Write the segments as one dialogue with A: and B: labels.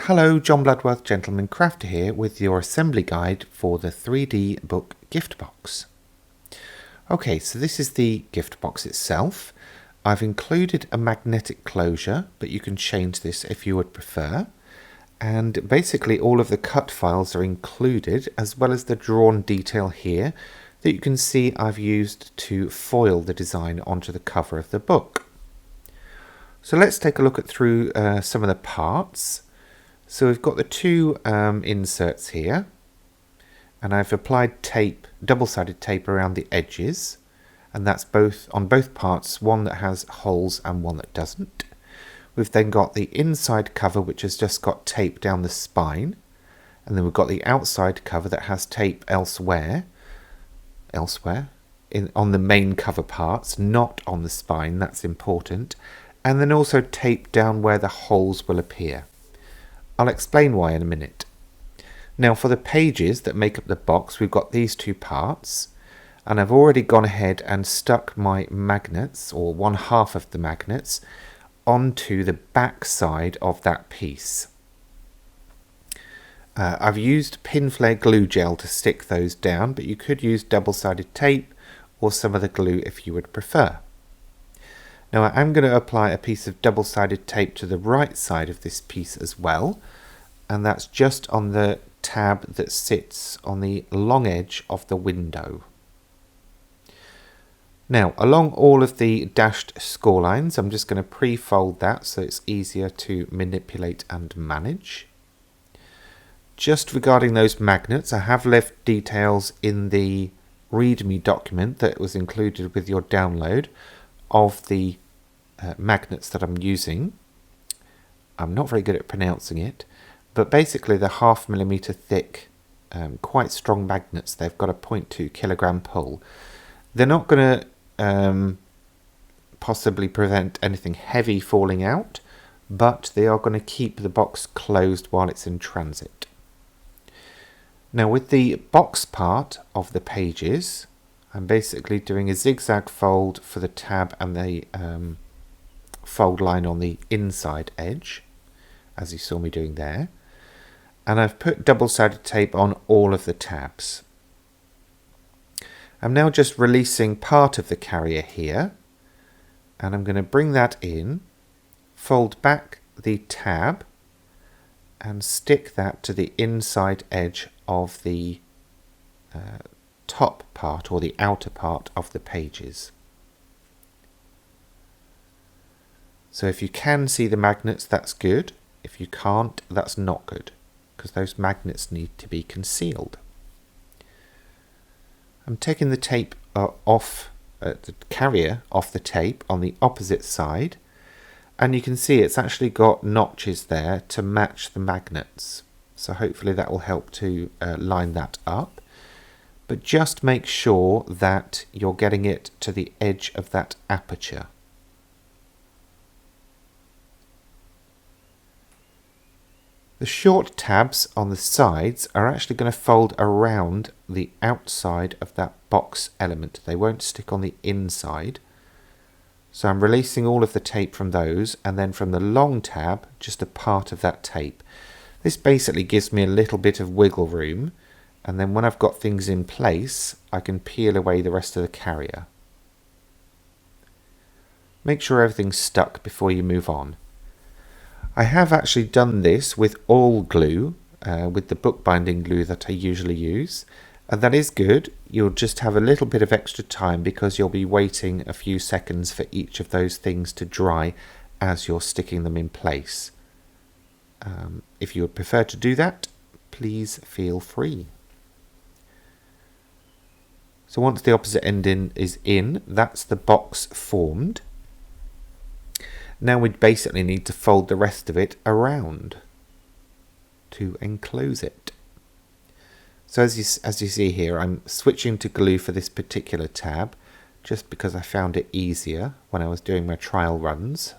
A: Hello, John Bloodworth, Gentleman Crafter here with your assembly guide for the 3D book gift box. Okay, so this is the gift box itself. I've included a magnetic closure, but you can change this if you would prefer. And basically all of the cut files are included, as well as the drawn detail here that you can see I've used to foil the design onto the cover of the book. So let's take a look through some of the parts. So we've got the two inserts here, and I've applied tape, double-sided tape around the edges, and that's on both parts, one that has holes and one that doesn't. We've then got the inside cover, which has just got tape down the spine, and then we've got the outside cover that has tape elsewhere on the main cover parts, not on the spine. That's important. And then also tape down where the holes will appear. I'll explain why in a minute. Now for the pages that make up the box, we've got these two parts, and I've already gone ahead and stuck my magnets, or one half of the magnets, onto the back side of that piece. I've used pin flare glue gel to stick those down, but you could use double-sided tape or some other glue if you would prefer. Now I am going to apply a piece of double-sided tape to the right side of this piece as well, and that's just on the tab that sits on the long edge of the window. Now along all of the dashed score lines, I'm just going to pre-fold that so it's easier to manipulate and manage. Just regarding those magnets, I have left details in the README document that was included with your download of the magnets that I'm using. I'm not very good at pronouncing it, but basically they're 0.5 millimeter thick, quite strong magnets. They've got a 0.2 kilogram pull. They're not going to possibly prevent anything heavy falling out, but they are going to keep the box closed while it's in transit. Now with the box part of the pages, I'm basically doing a zigzag fold for the tab and the fold line on the inside edge, as you saw me doing there. And I've put double-sided tape on all of the tabs. I'm now just releasing part of the carrier here, and I'm going to bring that in, fold back the tab, and stick that to the inside edge of the top part or the outer part of the pages. So if you can see the magnets, that's good. If you can't, that's not good, because those magnets need to be concealed. I'm taking the tape off, the carrier off the tape on the opposite side, and you can see it's actually got notches there to match the magnets. So hopefully that will help to line that up. But just make sure that you're getting it to the edge of that aperture. The short tabs on the sides are actually going to fold around the outside of that box element. They won't stick on the inside. So I'm releasing all of the tape from those, and then from the long tab, just a part of that tape. This basically gives me a little bit of wiggle room, and then when I've got things in place, I can peel away the rest of the carrier. Make sure everything's stuck before you move on. I have actually done this with all glue, with the bookbinding glue that I usually use, and that is good. You'll just have a little bit of extra time because you'll be waiting a few seconds for each of those things to dry as you're sticking them in place. If you would prefer to do that, please feel free. So once the opposite end is in, that's the box formed. Now we basically need to fold the rest of it around to enclose it. So as you see here, I'm switching to glue for this particular tab just because I found it easier when I was doing my trial runs.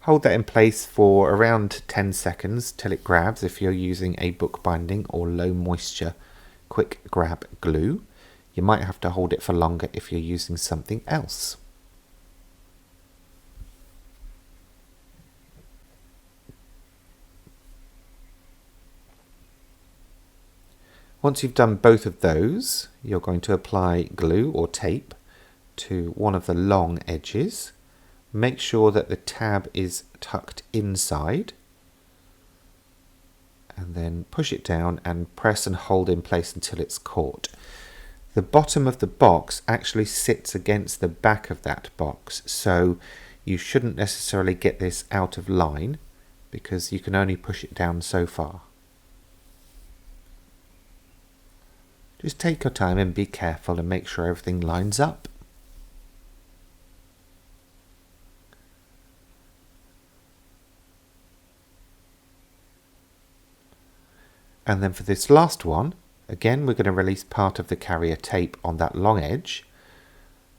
A: Hold that in place for around 10 seconds till it grabs if you're using a bookbinding or low moisture quick grab glue. You might have to hold it for longer if you're using something else. Once you've done both of those, you're going to apply glue or tape to one of the long edges. Make sure that the tab is tucked inside, and then push it down and press and hold in place until it's caught. The bottom of the box actually sits against the back of that box, so you shouldn't necessarily get this out of line because you can only push it down so far. Just take your time and be careful and make sure everything lines up. And then for this last one, again we're going to release part of the carrier tape on that long edge,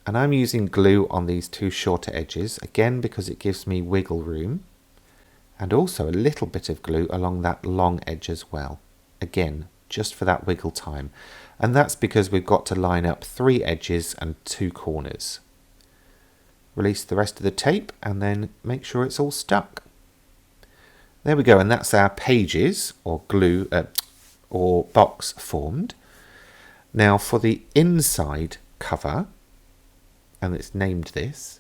A: and I'm using glue on these two shorter edges, again because it gives me wiggle room, and also a little bit of glue along that long edge as well, again just for that wiggle time, and that's because we've got to line up 3 edges and 2 corners. Release the rest of the tape and then make sure it's all stuck. There we go, and that's our pages or glue or box formed. Now for the inside cover, and it's named this,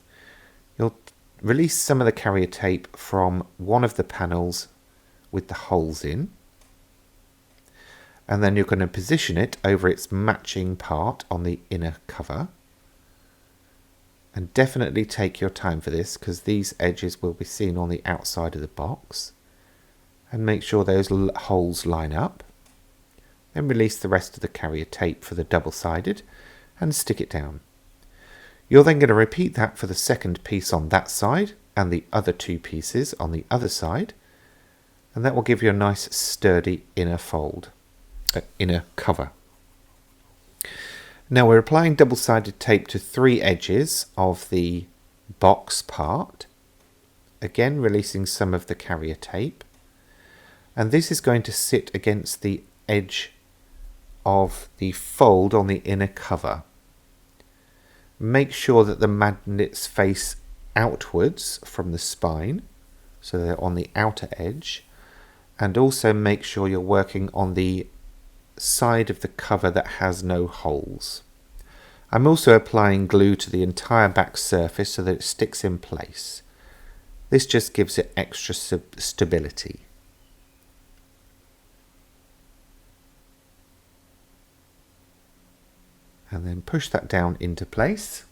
A: you'll release some of the carrier tape from one of the panels with the holes in, and then you're going to position it over its matching part on the inner cover. And definitely take your time for this because these edges will be seen on the outside of the box. And make sure those holes line up. Then release the rest of the carrier tape for the double-sided and stick it down. You're then going to repeat that for the second piece on that side and the other 2 pieces on the other side, and that will give you a nice sturdy inner cover. Now we're applying double-sided tape to 3 edges of the box part, again releasing some of the carrier tape. And this is going to sit against the edge of the fold on the inner cover. Make sure that the magnets face outwards from the spine, so they're on the outer edge, and also make sure you're working on the side of the cover that has no holes. I'm also applying glue to the entire back surface so that it sticks in place. This just gives it extra stability. And then push that down into place.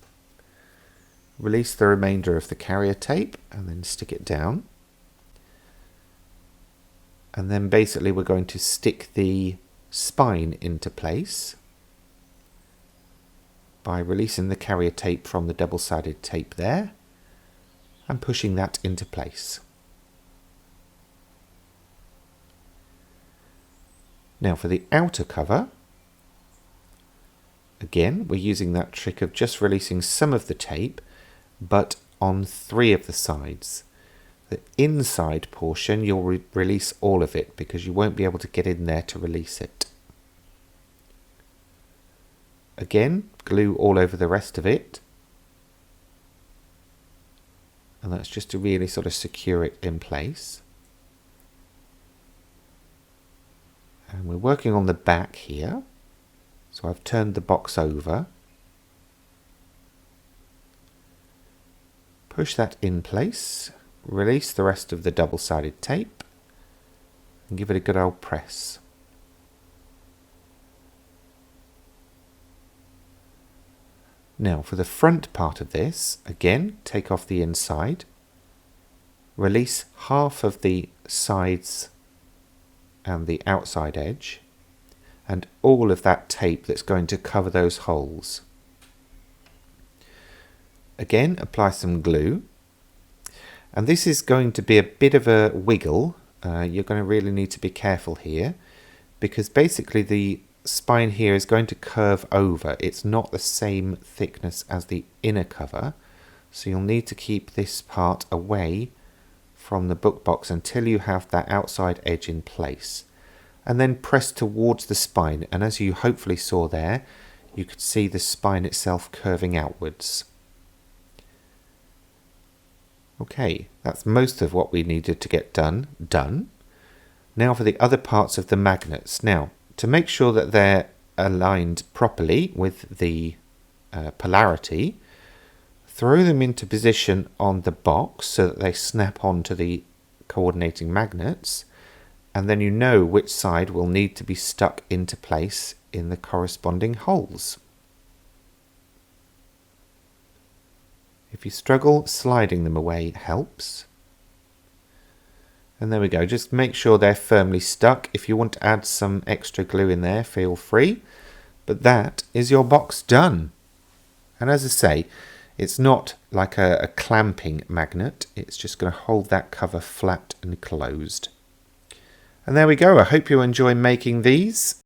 A: Release the remainder of the carrier tape and then stick it down. And then basically we're going to stick the spine into place by releasing the carrier tape from the double-sided tape there and pushing that into place. Now for the outer cover, again, we're using that trick of just releasing some of the tape, but on 3 of the sides. The inside portion, you'll release all of it because you won't be able to get in there to release it. Again, glue all over the rest of it. And that's just to really sort of secure it in place. And we're working on the back here. So I've turned the box over. Push that in place. Release the rest of the double-sided tape and give it a good old press. Now for the front part of this, again, take off the inside. Release half of the sides and the outside edge, and all of that tape that's going to cover those holes. Again, apply some glue, and this is going to be a bit of a wiggle. You're going to really need to be careful here because basically the spine here is going to curve over. It's not the same thickness as the inner cover, so you'll need to keep this part away from the book box until you have that outside edge in place. And then press towards the spine, and as you hopefully saw there, you could see the spine itself curving outwards. Okay, that's most of what we needed to get done. Now for the other parts of the magnets. Now, To make sure that they're aligned properly with the polarity, throw them into position on the box so that they snap onto the coordinating magnets, and then you know which side will need to be stuck into place in the corresponding holes. If you struggle, sliding them away helps. And there we go, just make sure they're firmly stuck. If you want to add some extra glue in there, feel free. But that is your box done. And as I say, it's not like a clamping magnet, it's just going to hold that cover flat and closed. And there we go, I hope you enjoy making these.